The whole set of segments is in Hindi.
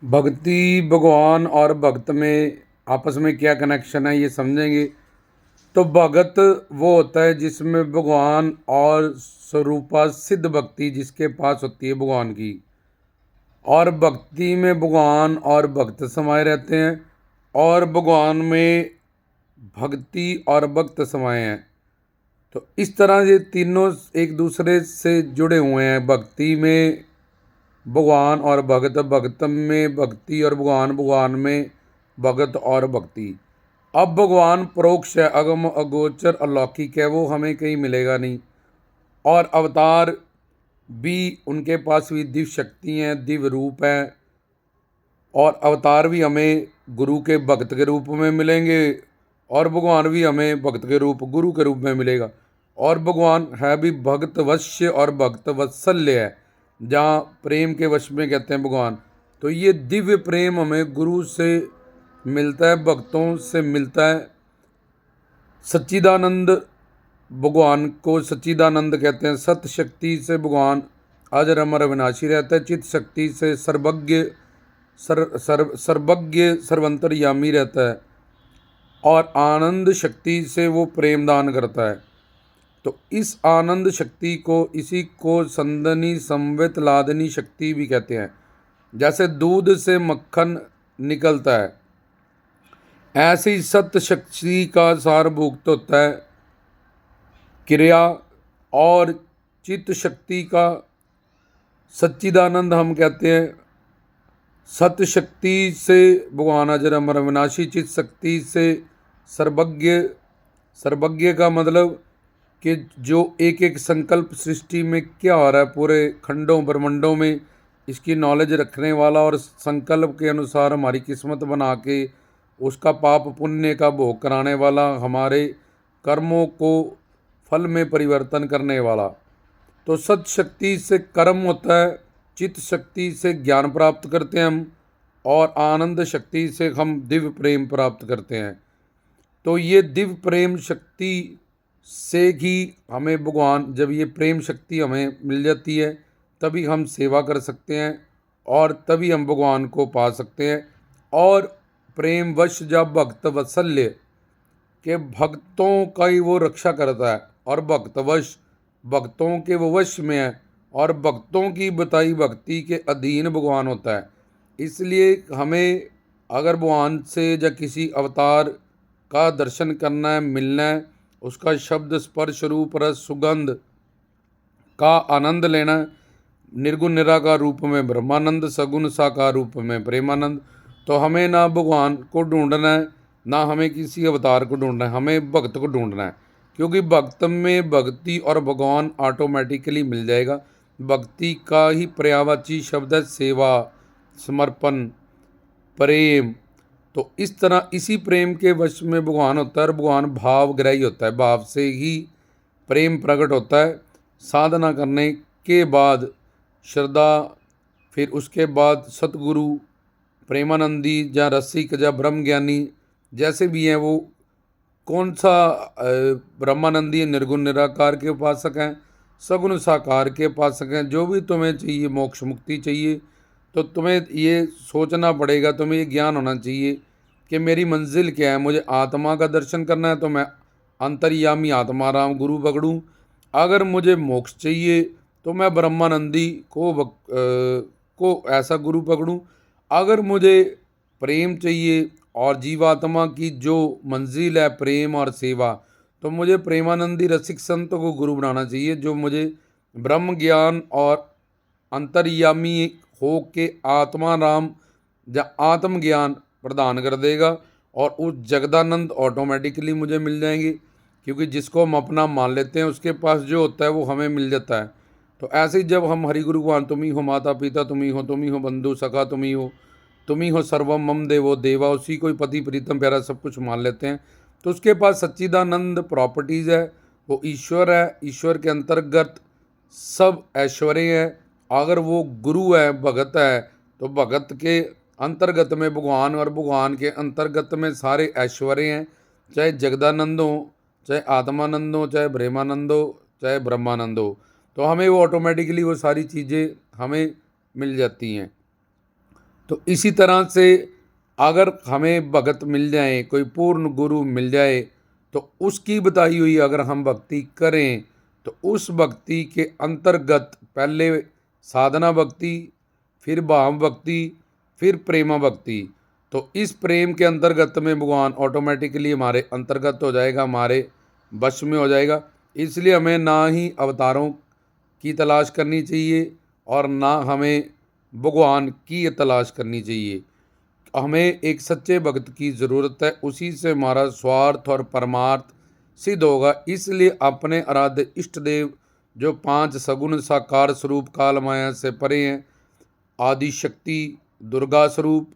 भक्ति भगवान और भक्त में आपस में क्या कनेक्शन है ये समझेंगे। तो भगत वो होता है जिसमें भगवान और स्वरूपा सिद्ध भक्ति जिसके पास होती है भगवान की, और भक्ति में भगवान और भक्त समाये रहते हैं, और भगवान में भक्ति और भक्त समाये हैं। तो इस तरह ये तीनों एक दूसरे से जुड़े हुए हैं। भक्ति में भगवान और भगत, भगत में भक्ति और भगवान, भगवान में भगत और भक्ति। अब भगवान परोक्ष है, अगम अगोचर अलौकिक है, वो हमें कहीं मिलेगा नहीं। और अवतार भी उनके पास भी दिव्य शक्ति हैं, दिव्य रूप है। और अवतार भी हमें गुरु के भक्त के रूप में मिलेंगे, और भगवान भी हमें भक्त के रूप गुरु के रूप में मिलेगा। और भगवान है भी भक्त वश्य और भक्त वत्सल्य है, जहाँ प्रेम के वश में कहते हैं भगवान। तो ये दिव्य प्रेम हमें गुरु से मिलता है, भक्तों से मिलता है। सच्चिदानंद, भगवान को सच्चिदानंद कहते हैं। सत शक्ति से भगवान अजर अमर अविनाशी रहता है। चित्त शक्ति से सर्वज्ञ सर्वज्ञ सर्वंतरयामी रहता है। और आनंद शक्ति से वो प्रेम दान करता है। तो इस आनंद शक्ति को, इसी को संदनी संवित लादनी शक्ति भी कहते हैं। जैसे दूध से मक्खन निकलता है, ऐसे ही सत्य शक्ति का सारभूत होता है क्रिया। और चित्त शक्ति का सच्चिदानंद हम कहते हैं। सत्य शक्ति से भगवान अजर अमर अविनाशी। चित्त शक्ति से सर्वज्ञ। सर्वज्ञ का मतलब कि जो एक एक संकल्प सृष्टि में क्या हो रहा है, पूरे खंडों ब्रह्मंडों में, इसकी नॉलेज रखने वाला, और संकल्प के अनुसार हमारी किस्मत बना के उसका पाप पुण्य का भोग कराने वाला, हमारे कर्मों को फल में परिवर्तन करने वाला। तो सत शक्ति से कर्म होता है, चित्त शक्ति से ज्ञान प्राप्त करते हैं हम, और आनंद शक्ति से हम दिव्य प्रेम प्राप्त करते हैं। तो ये दिव्य प्रेम शक्ति से ही हमें भगवान, जब ये प्रेम शक्ति हमें मिल जाती है तभी हम सेवा कर सकते हैं, और तभी हम भगवान को पा सकते हैं। और प्रेम वश जब भक्त वत्सल्य के भक्तों का ही वो रक्षा करता है, और भक्तवश भक्तों के वो वश में है, और भक्तों की बताई भक्ति के अधीन भगवान होता है। इसलिए हमें अगर भगवान से या किसी अवतार का दर्शन करना है, मिलना है, उसका शब्द स्पर्श रूप रस सुगंध का आनंद लेना है, निर्गुण निराकार रूप में ब्रह्मानंद, सगुण साकार रूप में प्रेमानंद, तो हमें ना भगवान को ढूंढना है, ना हमें किसी अवतार को ढूंढना है, हमें भक्त को ढूंढना है। क्योंकि भक्त में भक्ति और भगवान ऑटोमेटिकली मिल जाएगा। भक्ति का ही पर्यायवाची शब्द है सेवा, समर्पण, प्रेम। तो इस तरह इसी प्रेम के वश में भगवान होता है, और भगवान भावग्राही होता है। भाव से ही प्रेम प्रकट होता है। साधना करने के बाद श्रद्धा, फिर उसके बाद सतगुरु, प्रेमानंदी या रसिक या ब्रह्म ज्ञानी जैसे भी हैं, वो कौन सा ब्रह्मानंदी निर्गुण निराकार के उपासक हैं, सगुण साकार के उपासक हैं। जो भी तुम्हें चाहिए, मोक्ष मुक्ति चाहिए, तो तुम्हें ये सोचना पड़ेगा, तुम्हें ये ज्ञान होना चाहिए कि मेरी मंजिल क्या है। मुझे आत्मा का दर्शन करना है तो मैं अंतर्यामी आत्मा राम गुरु पकड़ूं। अगर मुझे मोक्ष चाहिए तो मैं ब्रह्मानंदी को ऐसा गुरु पकड़ूं। अगर मुझे प्रेम चाहिए और जीवात्मा की जो मंजिल है प्रेम और सेवा, तो मुझे प्रेमानंदी रसिक संत को गुरु बनाना चाहिए, जो मुझे ब्रह्म ज्ञान और अंतर्यामी हो के आत्मा राम या आत्म ज्ञान प्रदान कर देगा। और उस जगदानंद ऑटोमेटिकली मुझे मिल जाएंगे, क्योंकि जिसको हम अपना मान लेते हैं उसके पास जो होता है वो हमें मिल जाता है। तो ऐसे ही जब हम हरि गुरु भगवान, तुम ही हो माता पिता, तुम ही हो बंधु सखा, तुम ही हो सर्वम मम देवो देवा, उसी को ही पति प्रीतम प्यारा सब कुछ मान लेते हैं। तो उसके पास सच्चिदानंद प्रॉपर्टीज़ है, वो ईश्वर है। ईश्वर के अंतर्गत सब ऐश्वर्य है। अगर वो गुरु है, भगत है, तो भगत के अंतर्गत में भगवान, और भगवान के अंतर्गत में सारे ऐश्वर्य हैं। चाहे जगदानंद हो, चाहे आत्मानंद हो, चाहे प्रेमानंद हो, चाहे ब्रह्मानंद हो, तो हमें वो ऑटोमेटिकली वो सारी चीज़ें हमें मिल जाती हैं। तो इसी तरह से अगर हमें भगत मिल जाए, कोई पूर्ण गुरु मिल जाए, तो उसकी बताई हुई अगर हम भक्ति करें तो उस भक्ति के अंतर्गत पहले साधना भक्ति, फिर भाव भक्ति, फिर प्रेमा भक्ति। तो इस प्रेम के अंतर्गत में भगवान ऑटोमेटिकली हमारे अंतर्गत हो जाएगा, हमारे वश में हो जाएगा। इसलिए हमें ना ही अवतारों की तलाश करनी चाहिए और ना हमें भगवान की तलाश करनी चाहिए। हमें एक सच्चे भक्त की ज़रूरत है, उसी से हमारा स्वार्थ और परमार्थ सिद्ध होगा। इसलिए अपने आराध्य इष्ट देव जो 5 सगुण साकार स्वरूप काल माया से परे हैं, आदि शक्ति, दुर्गा स्वरूप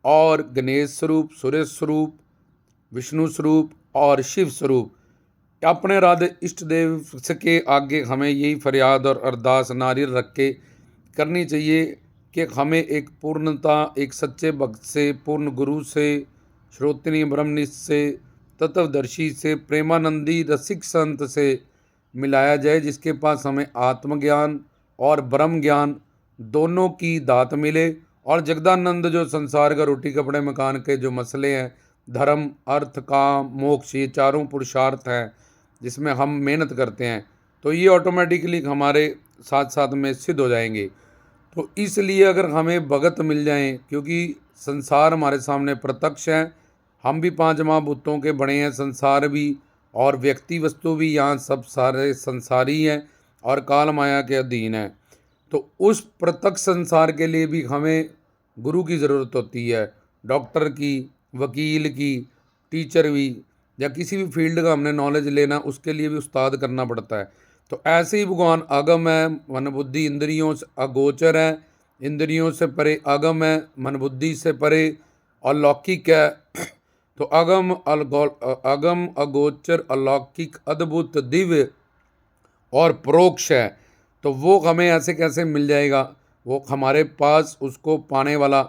और गणेश स्वरूप, सूर्य स्वरूप, विष्णु स्वरूप और शिव स्वरूप, अपने आराध्य इष्ट देव के आगे हमें यही फरियाद और अरदास नारियल रख के करनी चाहिए कि हमें एक पूर्णता, एक सच्चे भक्त से, पूर्ण गुरु से, श्रोत्रिय ब्रह्मनिष्ठ से, तत्वदर्शी से, प्रेमानंदी रसिक संत से मिलाया जाए, जिसके पास हमें आत्मज्ञान और ब्रह्म ज्ञान दोनों की दात मिले। और जगदानंद जो संसार का रोटी कपड़े मकान के जो मसले हैं, धर्म अर्थ काम मोक्ष, ये चारों पुरुषार्थ हैं जिसमें हम मेहनत करते हैं, तो ये ऑटोमेटिकली हमारे साथ साथ में सिद्ध हो जाएंगे। तो इसलिए अगर हमें भगत मिल जाएं, क्योंकि संसार हमारे सामने प्रत्यक्ष है, हम भी 5 महाभूतों के बने हैं, संसार भी और व्यक्ति वस्तु भी, यहाँ सब सारे संसारी हैं और काल माया के अधीन है। तो उस प्रत्यक्ष संसार के लिए भी हमें गुरु की ज़रूरत होती है, डॉक्टर की, वकील की, टीचर भी, या किसी भी फील्ड का हमने नॉलेज लेना, उसके लिए भी उस्ताद करना पड़ता है। तो ऐसे ही भगवान अगम है, मन बुद्धि इंद्रियों से अगोचर है, इंद्रियों से परे अगम है, मन बुद्धि से परे अलौकिक है। तो अगम अगोचर अलौकिक अद्भुत दिव्य और परोक्ष है। तो वो हमें ऐसे कैसे मिल जाएगा? वो हमारे पास उसको पाने वाला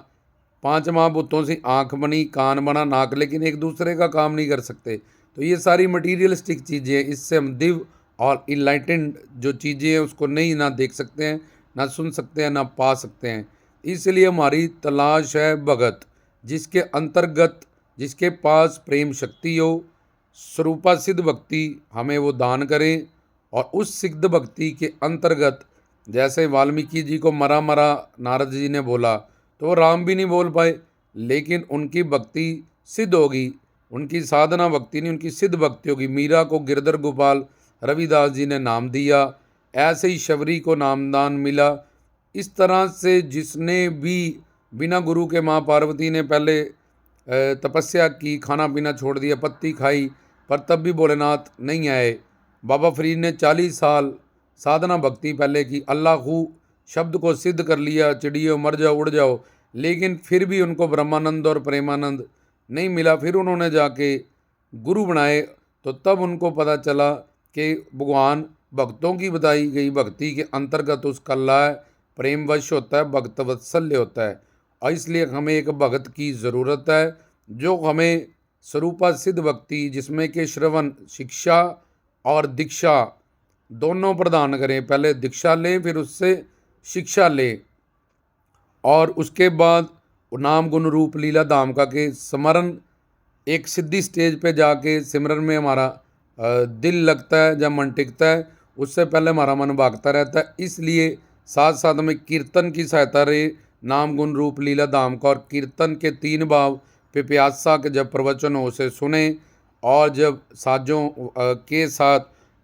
5 महाभूतों से आँख बनी, कान बना, नाक, लेकिन एक दूसरे का काम नहीं कर सकते। तो ये सारी मटीरियलिस्टिक चीज़ें हैं, इससे हम दिव्य और इनलाइटेंड जो चीज़ें हैं उसको नहीं ना देख सकते हैं, ना सुन सकते हैं, ना पा सकते हैं। इसलिए हमारी तलाश है भगत, जिसके अंतर्गत, जिसके पास प्रेम शक्ति हो, स्वरूपा सिद्ध भक्ति हमें वो दान करें। और उस सिद्ध भक्ति के अंतर्गत, जैसे वाल्मीकि जी को मरा मरा नारद जी ने बोला, तो वो राम भी नहीं बोल पाए, लेकिन उनकी भक्ति सिद्ध होगी, उनकी साधना भक्ति नहीं, उनकी सिद्ध भक्ति होगी। मीरा को गिरधर गोपाल रविदास जी ने नाम दिया, ऐसे ही शबरी को नामदान मिला। इस तरह से जिसने भी बिना गुरु के, माँ पार्वती ने पहले तपस्या की, खाना पीना छोड़ दिया, पत्ती खाई, पर तब भी भोलेनाथ नहीं आए। बाबा फरीद ने 40 साल साधना भक्ति पहले की, अल्लाहू शब्द को सिद्ध कर लिया, चिड़ियों मर जाओ उड़ जाओ, लेकिन फिर भी उनको ब्रह्मानंद और प्रेमानंद नहीं मिला। फिर उन्होंने जाके गुरु बनाए, तो तब उनको पता चला कि भगवान भक्तों की बताई गई भक्ति के अंतर्गत उसका लय प्रेम वश होता है, भक्त वत्सल्य होता है। और इसलिए हमें एक भगत की ज़रूरत है जो हमें स्वरूपा सिद्ध भक्ति, जिसमें कि श्रवण, शिक्षा और दीक्षा दोनों प्रदान करें। पहले दीक्षा लें, फिर उससे शिक्षा लें, और उसके बाद नाम गुण रूप लीला धाम का के स्मरण, एक सिद्धि स्टेज पे जाके सिमरन में हमारा दिल लगता है, जब मन टिकता है, उससे पहले हमारा मन भागता रहता है। इसलिए साथ साथ में कीर्तन की सहायता रहे, नाम गुण रूप लीला धाम का, और कीर्तन के 3 भाव पे प्यासा के जब प्रवचन हो उसे सुने, और जब साजों के साथ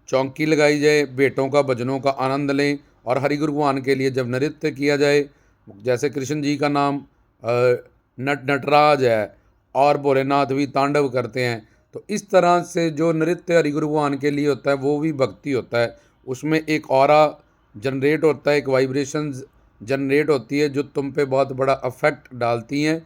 चौंकी लगाई जाए, बेटों का भजनों का आनंद लें, और हरि गुरु भगवान के लिए जब नृत्य किया जाए, जैसे कृष्ण जी का नाम नटराज है और भोलेनाथ भी तांडव करते हैं, तो इस तरह से जो नृत्य हरि गुरु भगवान के लिए होता है वो भी भक्ति होता है। उसमें एक ऑरा जनरेट होता है, एक वाइब्रेशंस जनरेट होती है जो तुम पे बहुत बड़ा अफेक्ट डालती हैं।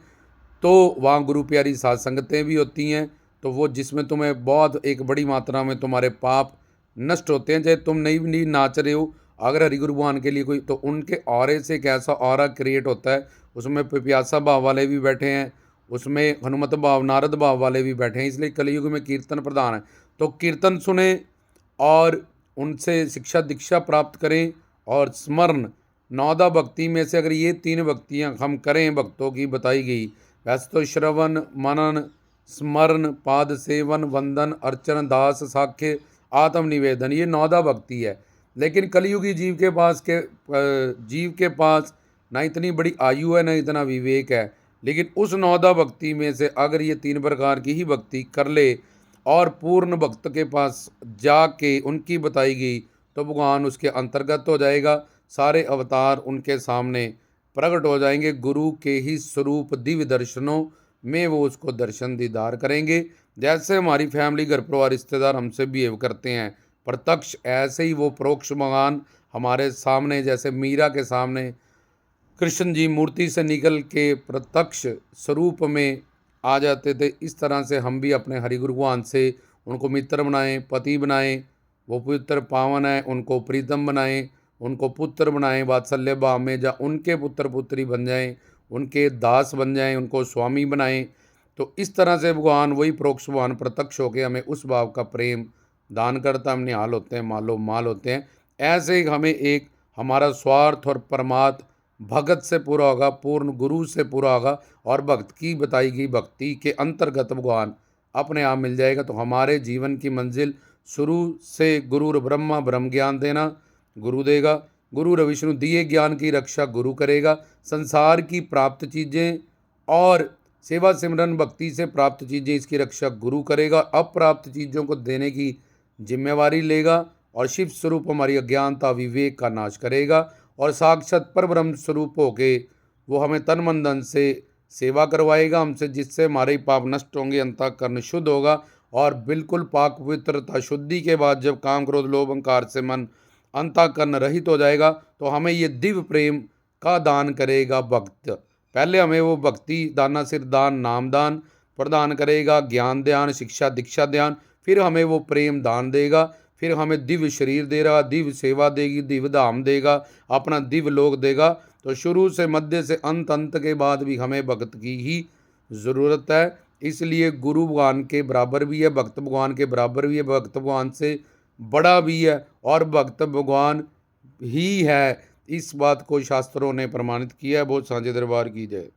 तो वहाँ गुरु प्यारी साध संगतें भी होती हैं, तो वो जिसमें तुम्हें बहुत एक बड़ी मात्रा में तुम्हारे पाप नष्ट होते हैं। चाहे तुम नहीं नाच रहे हो, अगर हरि गुरु भगवान के लिए कोई, तो उनके ऑरे से एक ऐसा ऑरा क्रिएट होता है। उसमें पिप्यासा भाव वाले भी बैठे हैं, उसमें हनुमत भाव, नारद भाव वाले भी बैठे हैं। इसलिए कलयुग में कीर्तन प्रधान है। तो कीर्तन सुने और उनसे शिक्षा दीक्षा प्राप्त करें, और स्मरण नौदा भक्ति में से अगर ये 3 भक्तियाँ हम करें भक्तों की बताई गई, वैसे तो श्रवण, मनन, स्मरण, पाद सेवन, वंदन, अर्चन, दास साख्य, आत्मनिवेदन, ये नौदा भक्ति है। लेकिन कलयुगी जीव के पास ना इतनी बड़ी आयु है, ना इतना विवेक है। लेकिन उस नौदा भक्ति में से अगर ये 3 प्रकार की ही भक्ति कर ले और पूर्ण भक्त के पास जाके उनकी बताई गई, तो भगवान उसके अंतर्गत हो जाएगा। सारे अवतार उनके सामने प्रकट हो जाएंगे। गुरु के ही स्वरूप दिव्य दर्शनों में वो उसको दर्शन दीदार करेंगे। जैसे हमारी फैमिली, घर परिवार, रिश्तेदार हमसे बिहेव करते हैं प्रत्यक्ष, ऐसे ही वो परोक्ष भगवान हमारे सामने, जैसे मीरा के सामने कृष्ण जी मूर्ति से निकल के प्रत्यक्ष स्वरूप में आ जाते थे, इस तरह से हम भी अपने हरिगुरु भगवान से उनको मित्र बनाएं, पति बनाएं। वो पवित्र पावन है, उनको प्रीतम बनाएं, उनको पुत्र बनाएं, वात्सल्य भाव में, या उनके पुत्र पुत्री बन जाएं, उनके दास बन जाएं, उनको स्वामी बनाएं। तो इस तरह से भगवान, वही प्रोक्ष भगवान प्रत्यक्ष होकर हमें उस भाव का प्रेम दान करता, हम निहाल होते हैं, मालो माल होते हैं। ऐसे ही हमें एक हमारा स्वार्थ और परमार्थ भगत से पूरा होगा, पूर्ण गुरु से पूरा होगा, और भक्त की बताई गई भक्ति के अंतर्गत भगवान अपने आप मिल जाएगा। तो हमारे जीवन की मंजिल शुरू से गुरु ब्रह्मा ब्रह्म ज्ञान देना गुरु देगा, गुरु विष्णु दिए ज्ञान की रक्षा गुरु करेगा, संसार की प्राप्त चीज़ें और सेवा सिमरन भक्ति से प्राप्त चीज़ें इसकी रक्षा गुरु करेगा, अप्राप्त चीज़ों को देने की जिम्मेवारी लेगा, और शिव स्वरूप हमारी अज्ञानता विवेक का नाश करेगा, और साक्षात पर ब्रह्म स्वरूप होके वो हमें तन मन धन से सेवा करवाएगा हमसे, जिससे हमारे पाप नष्ट होंगे, अंतःकरण शुद्ध होगा, और बिल्कुल पाक पवित्रता शुद्धि के बाद जब काम क्रोध लोभ अहंकार से मन अंतःकरण रहित हो जाएगा, तो हमें ये दिव्य प्रेम का दान करेगा भक्त। पहले हमें वो भक्ति दाना सिर दान नाम दान प्रदान करेगा, ज्ञान ध्यान शिक्षा दीक्षा ध्यान, फिर हमें वो प्रेम दान देगा, फिर हमें दिव्य शरीर दे रहा, दिव्य सेवा देगी, दिव्य धाम देगा, अपना दिव्य लोक देगा। तो शुरू से मध्य से अंत, अंत के बाद भी हमें भक्त की ही ज़रूरत है। इसलिए गुरु भगवान के बराबर भी है, भक्त भगवान के बराबर भी है, भक्त भगवान से बड़ा भी है, और भक्त भगवान ही है। इस बात को शास्त्रों ने प्रमाणित किया है। बहुत सांझे दरबार की जय।